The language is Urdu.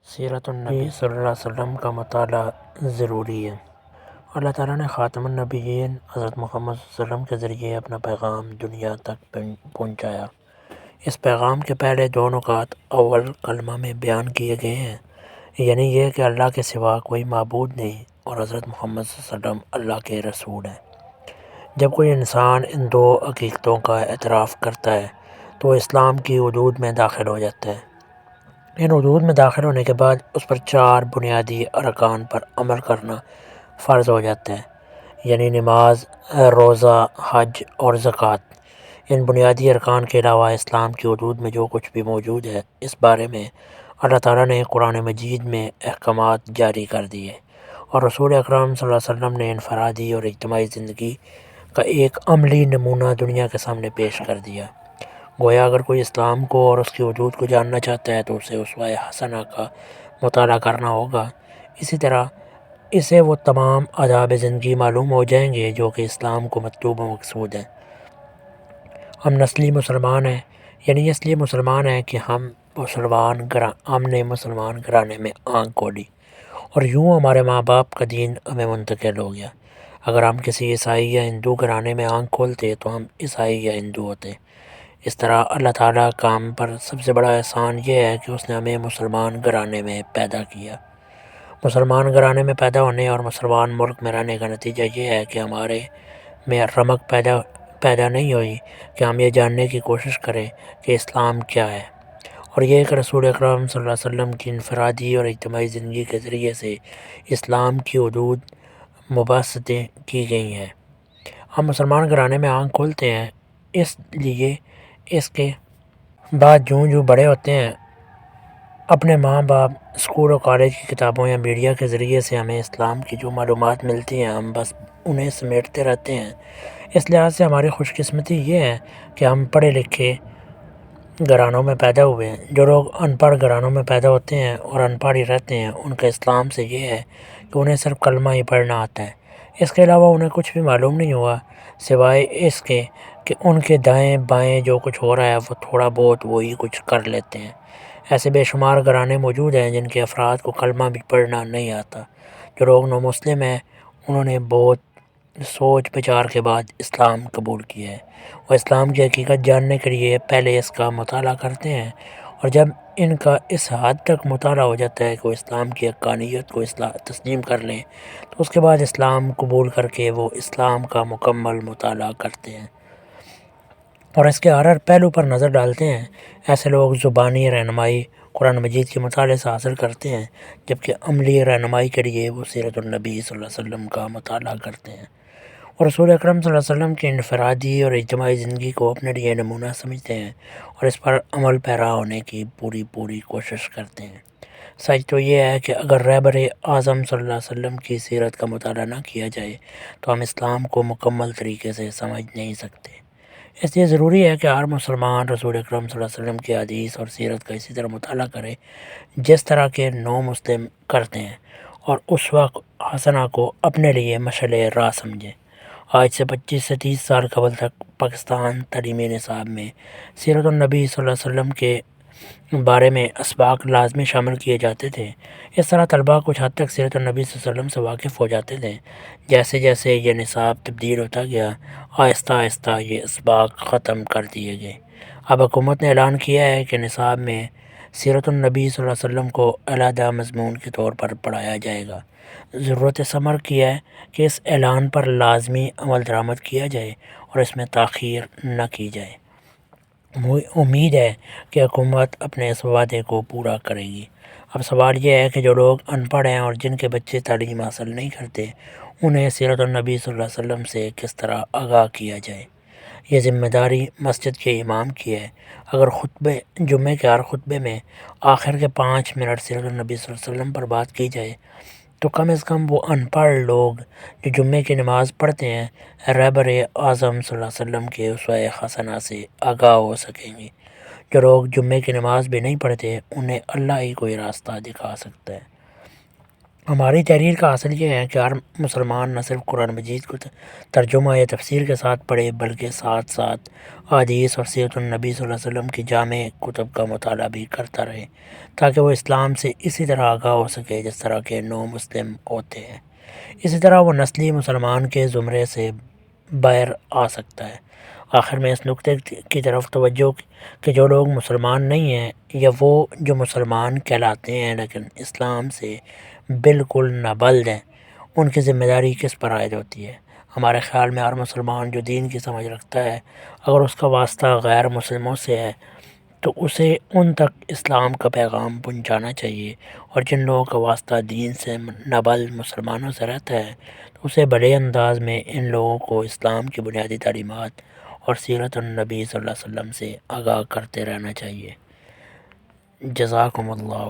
سیرت النبی صلی اللہ علیہ وسلم کا مطالعہ ضروری ہے۔ اللہ تعالیٰ نے خاتم النبیین حضرت محمد صلی اللہ علیہ وسلم کے ذریعے اپنا پیغام دنیا تک پہنچایا۔ اس پیغام کے پہلے دو نکات اول کلمہ میں بیان کیے گئے ہیں، یعنی یہ کہ اللہ کے سوا کوئی معبود نہیں اور حضرت محمد صلی اللہ علیہ وسلم اللہ کے رسول ہیں۔ جب کوئی انسان ان دو حقیقتوں کا اعتراف کرتا ہے تو وہ اسلام کی حدود میں داخل ہو جاتا ہے۔ ان حدود میں داخل ہونے کے بعد اس پر چار بنیادی ارکان پر عمل کرنا فرض ہو جاتا ہے، یعنی نماز، روزہ، حج اور زکوٰۃ۔ ان بنیادی ارکان کے علاوہ اسلام کی حدود میں جو کچھ بھی موجود ہے، اس بارے میں اللہ تعالیٰ نے قرآن مجید میں احکامات جاری کر دیے اور رسول اکرم صلی اللہ علیہ وسلم نے انفرادی اور اجتماعی زندگی کا ایک عملی نمونہ دنیا کے سامنے پیش کر دیا۔ گویا اگر کوئی اسلام کو اور اس کی حدود کو جاننا چاہتا ہے تو اسے اسوہ حسنہ کا مطالعہ کرنا ہوگا۔ اسی طرح اسے وہ تمام آداب زندگی معلوم ہو جائیں گے جو کہ اسلام کو مطلوب و مقصود ہیں۔ ہم نسلی مسلمان ہیں، یعنی اس لیے مسلمان ہیں کہ ہم نے مسلمان گھرانے میں آنکھ کھولی اور یوں ہمارے ماں باپ کا دین ہمیں منتقل ہو گیا۔ اگر ہم کسی عیسائی یا ہندو گھرانے میں آنکھ کھولتے تو ہم عیسائی یا ہندو ہوتے۔ اس طرح اللہ تعالیٰ کا ہم پر سب سے بڑا احسان یہ ہے کہ اس نے ہمیں مسلمان گھرانے میں پیدا کیا۔ مسلمان گھرانے میں پیدا ہونے اور مسلمان ملک میں رہنے کا نتیجہ یہ ہے کہ ہمارے میں رمق پیدا نہیں ہوئی کہ ہم یہ جاننے کی کوشش کریں کہ اسلام کیا ہے، اور یہ کہ رسول اکرم صلی اللہ علیہ وسلم کی انفرادی اور اجتماعی زندگی کے ذریعے سے اسلام کی حدود مبسّطیں کی گئی ہیں۔ ہم مسلمان گھرانے میں آنکھ کھولتے ہیں، اس لیے اس کے بعد جوں بڑے ہوتے ہیں اپنے ماں باپ، اسکول اور کالج کی کتابوں یا میڈیا کے ذریعے سے ہمیں اسلام کی جو معلومات ملتی ہیں ہم بس انہیں سمیٹتے رہتے ہیں۔ اس لحاظ سے ہماری خوش قسمتی یہ ہے کہ ہم پڑھے لکھے گھرانوں میں پیدا ہوئے ہیں۔ جو لوگ ان پڑھ گھرانوں میں پیدا ہوتے ہیں اور ان پڑھ ہی رہتے ہیں، ان کا اسلام سے یہ ہے کہ انہیں صرف کلمہ ہی پڑھنا آتا ہے، اس کے علاوہ انہیں کچھ بھی معلوم نہیں ہوا سوائے اس کے کہ ان کے دائیں بائیں جو کچھ ہو رہا ہے وہ تھوڑا بہت وہی کچھ کر لیتے ہیں۔ ایسے بے شمار گھرانے موجود ہیں جن کے افراد کو کلمہ بھی پڑھنا نہیں آتا۔ جو لوگ نامسلم ہیں انہوں نے بہت سوچ بچار کے بعد اسلام قبول کیا ہے۔ وہ اسلام کی حقیقت جاننے کے لیے پہلے اس کا مطالعہ کرتے ہیں، اور جب ان کا اس حد تک مطالعہ ہو جاتا ہے کہ وہ اسلام کی حقانیت کو تسلیم کر لیں تو اس کے بعد اسلام قبول کر کے وہ اسلام کا مکمل مطالعہ کرتے ہیں اور اس کے ہر پہلو پر نظر ڈالتے ہیں۔ ایسے لوگ زبانی رہنمائی قرآن مجید کے مطالعے سے حاصل کرتے ہیں، جبکہ عملی رہنمائی کے لیے وہ سیرت النبی صلی اللہ علیہ وسلم کا مطالعہ کرتے ہیں اور رسول اکرم صلی اللہ علیہ وسلم کی انفرادی اور اجتماعی زندگی کو اپنے لیے نمونہ سمجھتے ہیں اور اس پر عمل پیرا ہونے کی پوری کوشش کرتے ہیں۔ سچ تو یہ ہے کہ اگر رہبر اعظم صلی اللہ علیہ وسلم کی سیرت کا مطالعہ نہ کیا جائے تو ہم اسلام کو مکمل طریقے سے سمجھ نہیں سکتے۔ اس لیے ضروری ہے کہ ہر مسلمان رسول اکرم صلی اللہ علیہ وسلم کی حدیث اور سیرت کا اسی طرح مطالعہ کرے جس طرح کے نو مسلم کرتے ہیں، اور اسوہ حسنہ کو اپنے لیے مشعل راہ سمجھیں۔ آج سے 25 سے 30 سال قبل تک پاکستان تعلیمی نصاب میں سیرت النبی صلی اللہ علیہ وسلم کے بارے میں اسباق لازمی شامل کیے جاتے تھے۔ اس طرح طلباء کچھ حد تک سیرت النبی صلی اللہ علیہ وسلم سے واقف ہو جاتے تھے۔ جیسے جیسے یہ نصاب تبدیل ہوتا گیا، آہستہ آہستہ یہ اسباق ختم کر دیے گئے۔ اب حکومت نے اعلان کیا ہے کہ نصاب میں سیرت النبی صلی اللہ علیہ وسلم کو علیحدہ مضمون کے طور پر پڑھایا جائے گا۔ ضرورت ثمر کی ہے کہ اس اعلان پر لازمی عمل درآمد کیا جائے اور اس میں تاخیر نہ کی جائے۔ امید ہے کہ حکومت اپنے اس وعدے کو پورا کرے گی۔ اب سوال یہ ہے کہ جو لوگ ان پڑھ ہیں اور جن کے بچے تعلیم حاصل نہیں کرتے انہیں سیرت النبی صلی اللہ علیہ وسلم سے کس طرح آگاہ کیا جائے۔ یہ ذمہ داری مسجد کے امام کی ہے۔ اگر جمعے کے ہر خطبے میں آخر کے 5 منٹ سیرت النبی صلی اللہ علیہ وسلم پر بات کی جائے تو کم از کم وہ ان پڑھ لوگ جو جمعے کی نماز پڑھتے ہیں رہبر اعظم صلی اللہ علیہ وسلم کے اسوہ حسنہ سے آگاہ ہو سکیں گے۔ جو لوگ جمعے کی نماز بھی نہیں پڑھتے انہیں اللہ ہی کوئی راستہ دکھا سکتا ہے۔ ہماری تحریر کا حاصل یہ ہے کہ ہر مسلمان نہ صرف قرآن مجید کو ترجمہ یا تفسیر کے ساتھ پڑھے بلکہ ساتھ ساتھ احادیث اور سیرت النبی صلی اللہ علیہ وسلم کی جامع کتب کا مطالعہ بھی کرتا رہے، تاکہ وہ اسلام سے اسی طرح آگاہ ہو سکے جس طرح کے نو مسلم ہوتے ہیں۔ اسی طرح وہ نسلی مسلمان کے زمرے سے باہر آ سکتا ہے۔ آخر میں اس نقطے کی طرف توجہ کہ جو لوگ مسلمان نہیں ہیں یا وہ جو مسلمان کہلاتے ہیں لیکن اسلام سے بالکل نابلد ہیں، ان کی ذمہ داری کس پر عائد ہوتی ہے؟ ہمارے خیال میں ہر مسلمان جو دین کی سمجھ رکھتا ہے، اگر اس کا واسطہ غیر مسلموں سے ہے تو اسے ان تک اسلام کا پیغام پہنچانا چاہیے، اور جن لوگوں کا واسطہ دین سے نابلد مسلمانوں سے رہتا ہے تو اسے بڑے انداز میں ان لوگوں کو اسلام کی بنیادی تعلیمات اور سیرت النبی صلی اللہ علیہ وسلم سے آگاہ کرتے رہنا چاہیے۔ جزاکم اللہ